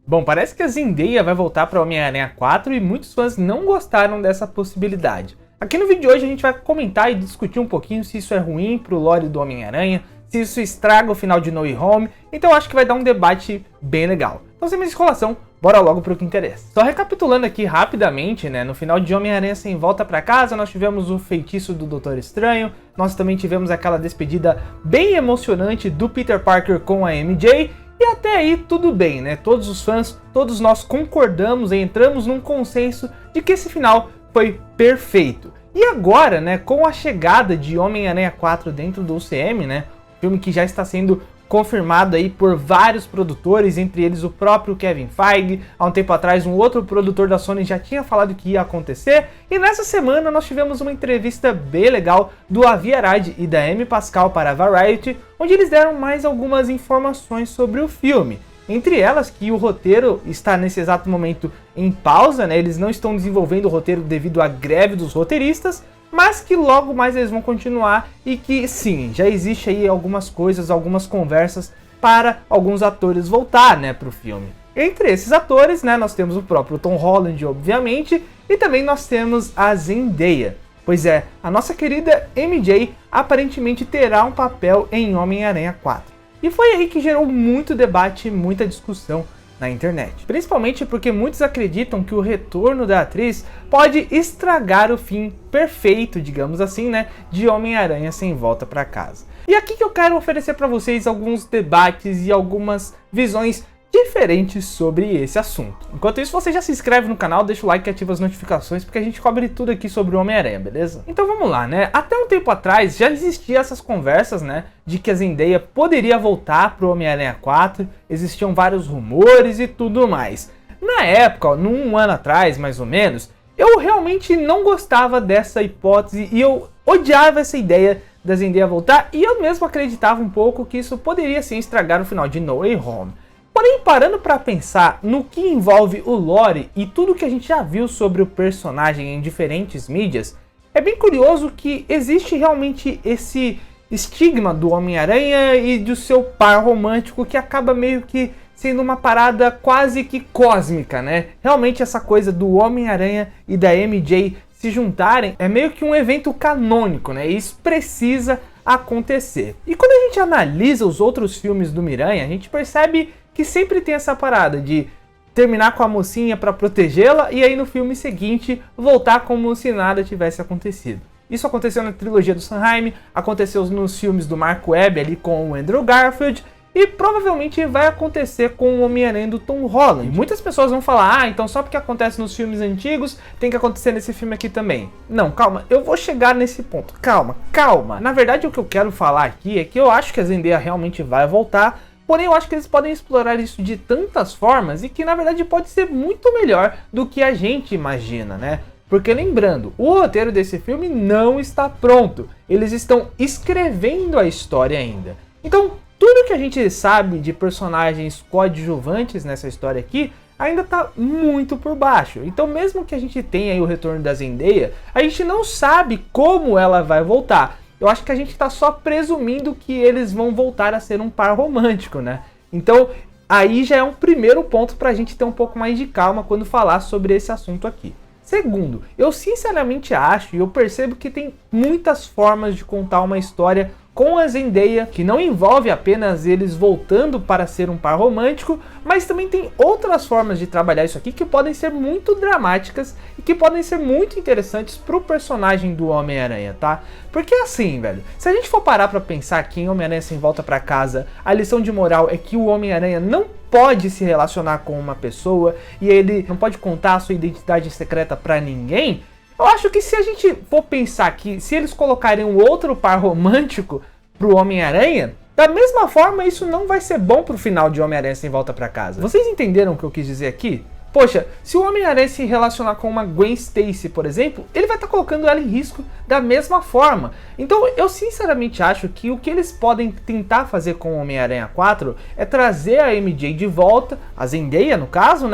Bom, parece que a Zendaya vai voltar para Homem-Aranha 4 e muitos fãs não gostaram dessa possibilidade. Aqui no vídeo de hoje a gente vai comentar e discutir um pouquinho se isso é ruim pro lore do Homem-Aranha, se isso estraga o final de No Way Home, então eu acho que vai dar um debate bem legal. Então sem mais enrolação, bora logo pro que interessa. Só recapitulando aqui rapidamente, no final de Homem-Aranha Sem Volta Pra Casa, nós tivemos o feitiço do Doutor Estranho, nós também tivemos aquela despedida bem emocionante do Peter Parker com a MJ, e até aí tudo bem, Todos os fãs, todos nós concordamos e entramos num consenso de que esse final foi perfeito. E agora, com a chegada de Homem-Aranha 4 dentro do UCM, filme que já está sendo confirmado aí por vários produtores, entre eles o próprio Kevin Feige. Há um tempo atrás um outro produtor da Sony já tinha falado que ia acontecer, e nessa semana nós tivemos uma entrevista bem legal do Avi Arad e da Amy Pascal para a Variety, onde eles deram mais algumas informações sobre o filme. Entre elas que o roteiro está nesse exato momento em pausa, eles não estão desenvolvendo o roteiro devido à greve dos roteiristas, mas que logo mais eles vão continuar e que sim, já existe aí algumas coisas, algumas conversas para alguns atores voltar para o filme. Entre esses atores, nós temos o próprio Tom Holland, obviamente, e também nós temos a Zendaya. Pois é, a nossa querida MJ aparentemente terá um papel em Homem-Aranha 4. E foi aí que gerou muito debate e muita discussão na internet. Principalmente porque muitos acreditam que o retorno da atriz pode estragar o fim perfeito, digamos assim, de Homem-Aranha Sem Volta Pra Casa. E aqui que eu quero oferecer para vocês alguns debates e algumas visões diferentes sobre esse assunto. Enquanto isso, você já se inscreve no canal, deixa o like e ativa as notificações, porque a gente cobre tudo aqui sobre o Homem-Aranha, beleza? Então vamos lá, Até um tempo atrás já existiam essas conversas, de que a Zendaya poderia voltar pro Homem-Aranha 4, existiam vários rumores e tudo mais. Na época, num ano atrás, mais ou menos, eu realmente não gostava dessa hipótese e eu odiava essa ideia da Zendaya voltar, e eu mesmo acreditava um pouco que isso poderia sim estragar o final de No Way Home. Porém, parando para pensar no que envolve o lore e tudo que a gente já viu sobre o personagem em diferentes mídias, é bem curioso que existe realmente esse estigma do Homem-Aranha e do seu par romântico que acaba meio que sendo uma parada quase que cósmica, Realmente essa coisa do Homem-Aranha e da MJ se juntarem é meio que um evento canônico, E isso precisa acontecer. E quando a gente analisa os outros filmes do Miranha, a gente percebe que sempre tem essa parada de terminar com a mocinha para protegê-la e aí no filme seguinte voltar como se nada tivesse acontecido. Isso aconteceu na trilogia do Sanheim, aconteceu nos filmes do Mark Webb ali com o Andrew Garfield e provavelmente vai acontecer com o Homem-Aranha do Tom Holland. E muitas pessoas vão falar, então só porque acontece nos filmes antigos tem que acontecer nesse filme aqui também. Não, calma, eu vou chegar nesse ponto, calma. Na verdade o que eu quero falar aqui é que eu acho que a Zendaya realmente vai voltar, porém eu acho que eles podem explorar isso de tantas formas e que na verdade pode ser muito melhor do que a gente imagina, Porque lembrando, o roteiro desse filme não está pronto, eles estão escrevendo a história ainda. Então tudo que a gente sabe de personagens coadjuvantes nessa história aqui ainda está muito por baixo. Então mesmo que a gente tenha aí o retorno da Zendaya, a gente não sabe como ela vai voltar. Eu acho que a gente está só presumindo que eles vão voltar a ser um par romântico, Então, aí já é um primeiro ponto para a gente ter um pouco mais de calma quando falar sobre esse assunto aqui. Segundo, eu sinceramente acho e eu percebo que tem muitas formas de contar uma história com a Zendaya, que não envolve apenas eles voltando para ser um par romântico, mas também tem outras formas de trabalhar isso aqui que podem ser muito dramáticas e que podem ser muito interessantes pro personagem do Homem-Aranha, tá? Porque assim, velho, se a gente for parar pra pensar que em Homem-Aranha Sem Volta Pra Casa, a lição de moral é que o Homem-Aranha não pode se relacionar com uma pessoa e ele não pode contar a sua identidade secreta pra ninguém. Eu acho que se a gente for pensar que se eles colocarem um outro par romântico pro Homem-Aranha, da mesma forma isso não vai ser bom pro final de Homem-Aranha Sem Volta Pra Casa. Vocês entenderam o que eu quis dizer aqui? Poxa, se o Homem-Aranha se relacionar com uma Gwen Stacy, por exemplo, ele vai estar colocando ela em risco da mesma forma. Então eu sinceramente acho que o que eles podem tentar fazer com o Homem-Aranha 4 é trazer a MJ de volta, a Zendaya no caso,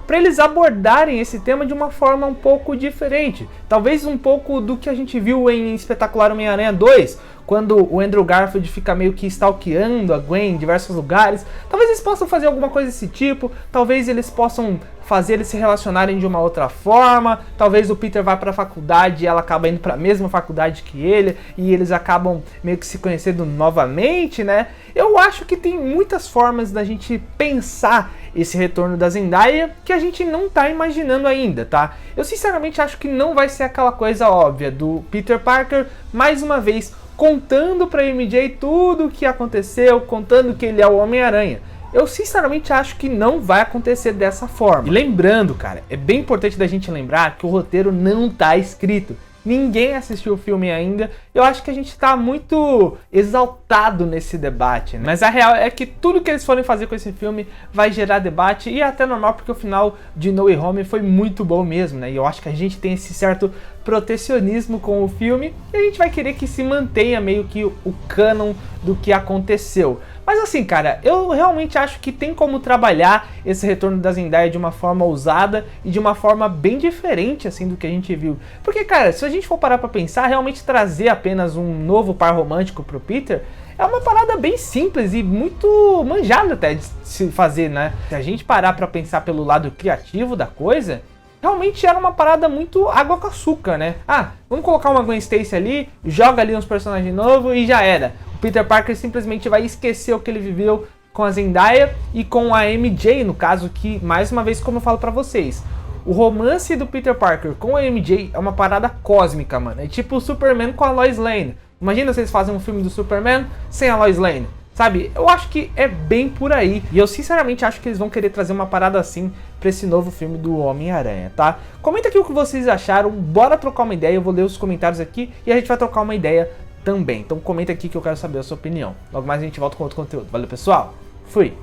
para eles abordarem esse tema de uma forma um pouco diferente. Talvez um pouco do que a gente viu em Espetacular Homem-Aranha 2, quando o Andrew Garfield fica meio que stalkeando a Gwen em diversos lugares. Talvez eles possam fazer alguma coisa desse tipo, talvez eles possam fazer eles se relacionarem de uma outra forma, talvez o Peter vá para a faculdade e ela acaba indo para a mesma faculdade que ele, e eles acabam meio que se conhecendo novamente, né? Eu acho que tem muitas formas da gente pensar esse retorno da Zendaya que a gente não tá imaginando ainda, tá? Eu sinceramente acho que não vai ser aquela coisa óbvia do Peter Parker, mais uma vez, contando pra MJ tudo o que aconteceu, contando que ele é o Homem-Aranha. Eu sinceramente acho que não vai acontecer dessa forma. E lembrando, cara, é bem importante da gente lembrar que o roteiro não tá escrito. Ninguém assistiu o filme ainda. Eu acho que a gente tá muito exaltado nesse debate, né? Mas a real é que tudo que eles forem fazer com esse filme vai gerar debate, e é até normal porque o final de No Way Home foi muito bom mesmo, né? E eu acho que a gente tem esse certo protecionismo com o filme, e a gente vai querer que se mantenha meio que o canon do que aconteceu. Mas assim, cara, eu realmente acho que tem como trabalhar esse retorno da Zendaya de uma forma ousada e de uma forma bem diferente, assim, do que a gente viu. Porque, cara, se a gente for parar pra pensar, realmente trazer apenas um novo par romântico pro Peter é uma parada bem simples e muito manjada até de se fazer, né? Se a gente parar pra pensar pelo lado criativo da coisa, realmente era uma parada muito água com açúcar, né? Ah, vamos colocar uma Gwen Stacy ali, joga ali uns personagens novos e já era. O Peter Parker simplesmente vai esquecer o que ele viveu com a Zendaya e com a MJ, no caso, que, mais uma vez, como eu falo pra vocês, o romance do Peter Parker com a MJ é uma parada cósmica, mano. É tipo o Superman com a Lois Lane. Imagina se eles fazem um filme do Superman sem a Lois Lane. Sabe, eu acho que é bem por aí. E eu sinceramente acho que eles vão querer trazer uma parada assim pra esse novo filme do Homem-Aranha, tá? Comenta aqui o que vocês acharam, bora trocar uma ideia, eu vou ler os comentários aqui e a gente vai trocar uma ideia também. Então comenta aqui que eu quero saber a sua opinião. Logo mais a gente volta com outro conteúdo. Valeu, pessoal. Fui!